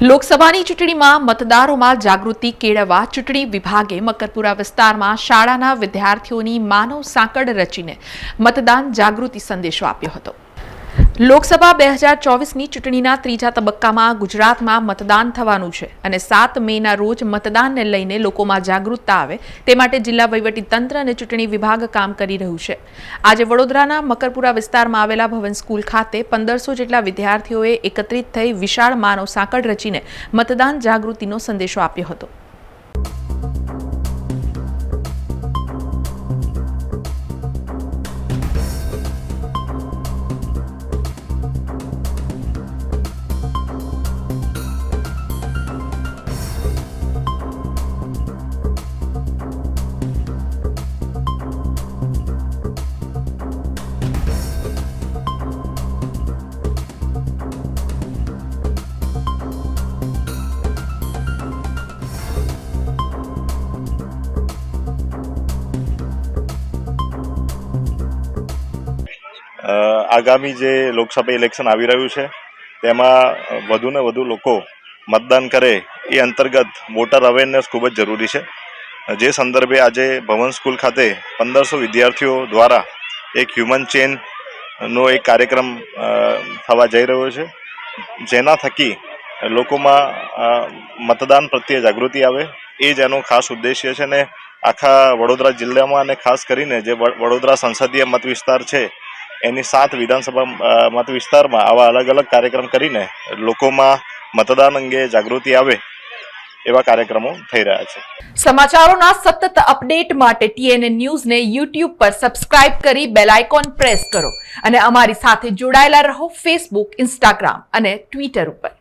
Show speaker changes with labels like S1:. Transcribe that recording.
S1: લોકસભાની ચૂંટણીમાં મતદારોમાં જાગૃતિ કેળવવા ચૂંટણી વિભાગે મકરપુરા વિસ્તારમાં શાળાના વિદ્યાર્થીઓની માનવ સાંકળ રચીને મતદાન જાગૃતિ સંદેશો આપ્યો હતો। લોકસભા 2024ની ચૂંટણીના ત્રીજા તબક્કામાં ગુજરાતમાં મતદાન થવાનું છે અને 7 મેના રોજ મતદાનને લઈને લોકોમાં જાગૃતતા આવે તે માટે જિલ્લા વહીવટીતંત્ર અને ચૂંટણી વિભાગ કામ કરી રહ્યું છે। આજે વડોદરાના મકરપુરા વિસ્તારમાં આવેલા ભવન સ્કૂલ ખાતે 1500 જેટલા વિદ્યાર્થીઓએ એકત્રિત થઈ વિશાળ માનવ સાંકળ રચીને મતદાન જાગૃતિનો સંદેશો આપ્યો હતો।
S2: આગામી જે લોકસભા ઇલેક્શન આવી રહ્યું છે તેમાં વધુ ને વધુ લોકો મતદાન કરે એ અંતર્ગત વોટર અવેરનેસ ખૂબ જ જરૂરી છે। જે સંદર્ભે આજે ભવન સ્કૂલ ખાતે 1500 વિદ્યાર્થીઓ દ્વારા એક હ્યુમન ચેનનો એક કાર્યક્રમ થવા જઈ રહ્યો છે, જેના થકી લોકોમાં મતદાન પ્રત્યે જાગૃતિ આવે એ જ એનો ખાસ ઉદ્દેશ્ય છે। ને આખા વડોદરા જિલ્લામાં અને ખાસ કરીને જે વડોદરા સંસદીય મત વિસ્તાર છે એની 7 વિધાનસભા મત વિસ્તારમાં આવા અલગ અલગ કાર્યક્રમ કરીને લોકોમાં મતદાન અંગે જાગૃતિ આવે એવા કાર્યક્રમો થઈ રહ્યા છે।
S1: સમાચારોના સતત અપડેટ માટે TNN ન્યૂઝને YouTube પર સબસ્ક્રાઇબ કરી બેલ આઇકોન પ્રેસ કરો અને અમારી સાથે જોડાયેલા રહો Facebook, Instagram અને Twitter ઉપર।